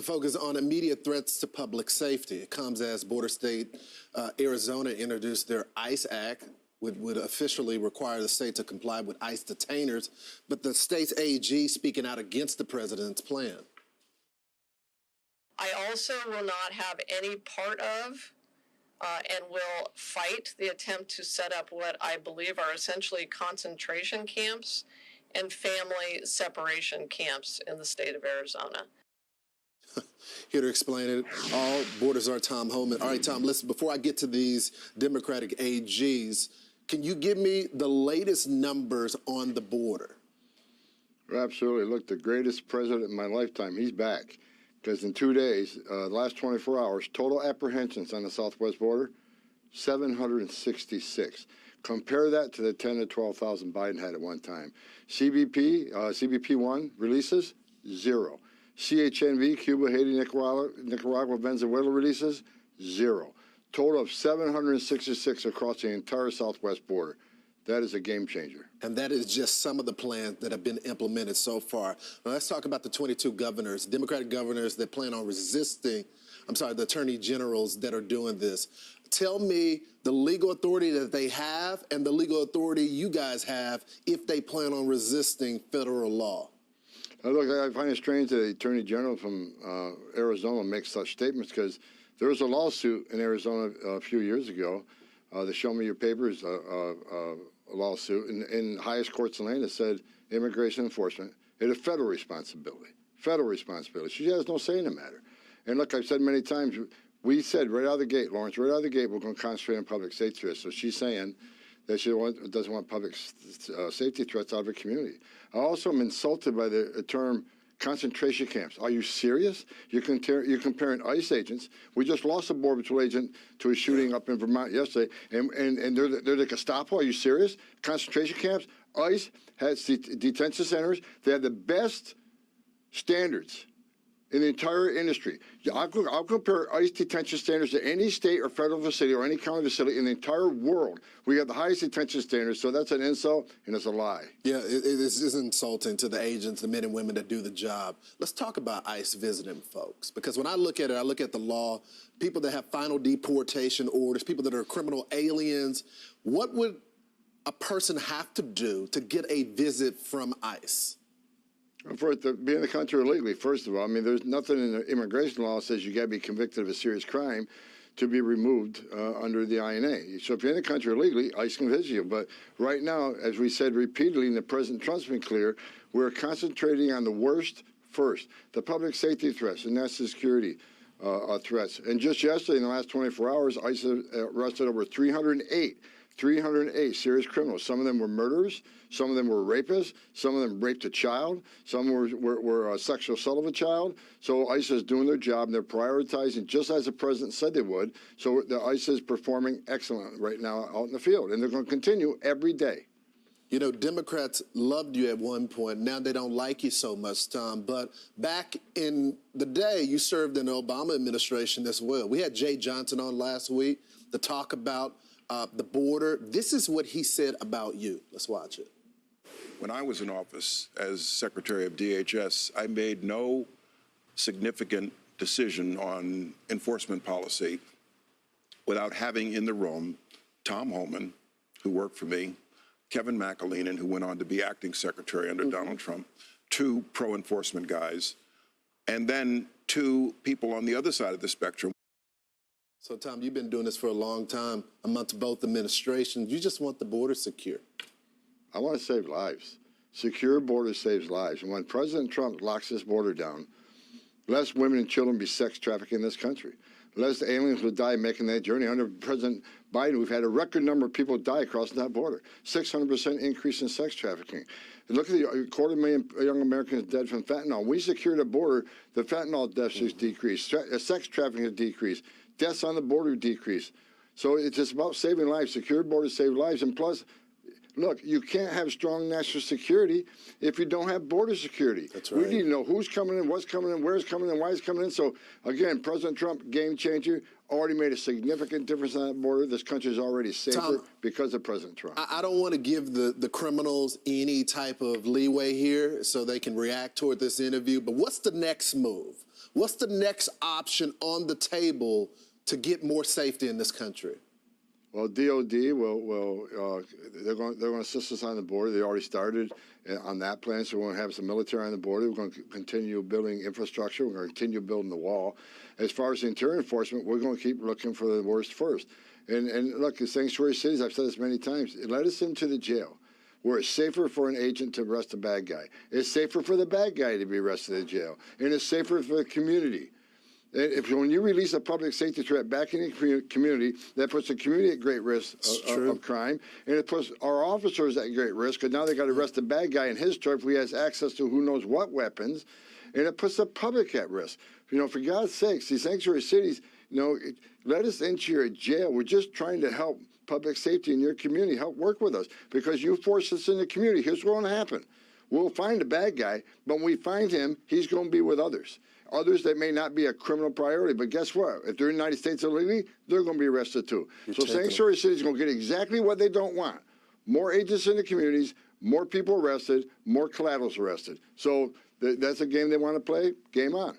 focus on immediate threats to public safety. It comes as border state Arizona introduced their ICE Act, which would officially require the state to comply with ICE detainers, but the state's AG speaking out against the president's plan. I also will not have any part of and will fight the attempt to set up what I believe are essentially concentration camps and family separation camps in the state of Arizona. Here to explain it all, border czar Tom Homan. All right, Tom, listen, before I get to these Democratic AGs, can you give me the latest numbers on the border? Absolutely. Look, the greatest president in my lifetime, he's back. Because in 2 days, the last 24 hours, total apprehensions on the southwest border, 766. Compare that to the 10 to 12,000 Biden had at one time. CBP-1 releases, 0. CHNV, Cuba, Haiti, Nicaragua, Venezuela releases, 0. Total of 766 across the entire southwest border. That is a game changer. And that is just some of the plans that have been implemented so far. Now, let's talk about the 22 governors, Democratic governors that plan on resisting, the attorney generals that are doing this. Tell me the legal authority that they have and the legal authority you guys have if they plan on resisting federal law. Look, I find it strange that the Attorney General from Arizona makes such statements because there was a lawsuit in Arizona a few years ago, the Show Me Your Papers lawsuit in highest courts in the land that said immigration enforcement is a federal responsibility. Federal responsibility. She has no say in the matter. And look, I've said many times, we said right out of the gate, Lawrence, right out of the gate, we're going to concentrate on public safety threats. So she's saying that she doesn't want public safety threats out of her community. I also am insulted by the term concentration camps. Are you serious? You're comparing ICE agents. We just lost a Border Patrol agent to a shooting up in Vermont yesterday, and they're the Gestapo. Are you serious? Concentration camps? ICE has detention centers. They have the best standards in the entire industry. I'll compare ICE detention standards to any state or federal facility or any county facility in the entire world. We have the highest detention standards, so that's an insult and it's a lie. Yeah, it is insulting to the agents, the men and women that do the job. Let's talk about ICE visiting folks, because when I look at it, I look at the law, people that have final deportation orders, people that are criminal aliens. What would a person have to do to get a visit from ICE? For it to be in the country illegally, first of all, I mean, there's nothing in the immigration law that says you got to be convicted of a serious crime to be removed under the INA. So if you're in the country illegally, ICE can visit you. But right now, as we said repeatedly, and the President Trump's been clear, we're concentrating on the worst first, the public safety threats, the national security threats. And just yesterday, in the last 24 hours, ICE arrested over 308 serious criminals. Some of them were murderers. Some of them were rapists. Some of them raped a child. Some were sexual assault of a child. So ICE is doing their job, and they're prioritizing just as the president said they would. So the ICE is performing excellent right now out in the field, and they're going to continue every day. You know, Democrats loved you at one point. Now they don't like you so much, Tom. But back in the day, you served in the Obama administration as well. We had Jay Johnson on last week to talk about the border. This is what he said about you. Let's watch it. When I was in office as Secretary of DHS, I made no significant decision on enforcement policy without having in the room Tom Homan, who worked for me, Kevin McAleenan, who went on to be acting secretary under Donald Trump, 2 pro-enforcement guys, and then 2 people on the other side of the spectrum. So, Tom, you've been doing this for a long time amongst both administrations. You just want the border secure. I want to save lives. Secure border saves lives. And when President Trump locks this border down, less women and children be sex trafficked in this country. Less aliens will die making that journey. Under President Biden, we've had a record number of people die crossing that border. 600% increase in sex trafficking. And look at the 250,000 young Americans dead from fentanyl. When we secured the border, the fentanyl deaths has decreased. Sex trafficking has decreased. Deaths on the border decreased. So it's just about saving lives. Secure borders save lives. And plus, look, you can't have strong national security if you don't have border security. That's right. We need to know who's coming in, what's coming in, where's coming in, why it's coming in. So, again, President Trump, game changer, already made a significant difference on that border. This country is already safer, Tom, because of President Trump. I don't want to give the criminals any type of leeway here so they can react toward this interview, but what's the next move? What's the next option on the table to get more safety in this country? Well, DOD they're going to assist us on the border. They already started on that plan, so we're going to have some military on the border. We're going to continue building infrastructure. We're going to continue building the wall. As far as the interior enforcement, we're going to keep looking for the worst first. And look, the sanctuary cities, I've said this many times, it led us into the jail, where it's safer for an agent to arrest a bad guy. It's safer for the bad guy to be arrested in jail. And it's safer for the community. When you release a public safety threat back in the community, that puts the community at great risk of crime, and it puts our officers at great risk, because now they got to arrest the bad guy in his truck if he has access to who knows what weapons, and it puts the public at risk. For God's sakes, these sanctuary cities, let us into your jail. We're just trying to help public safety in your community. Help work with us, because you force us in the community. Here's what's going to happen. We'll find a bad guy, but when we find him, he's going to be with others that may not be a criminal priority. But guess what? If they're in the United States illegally, they're going to be arrested too. So sanctuary cities are going to get exactly what they don't want. More agents in the communities, more people arrested, more collaterals arrested. So that's a game they want to play. Game on.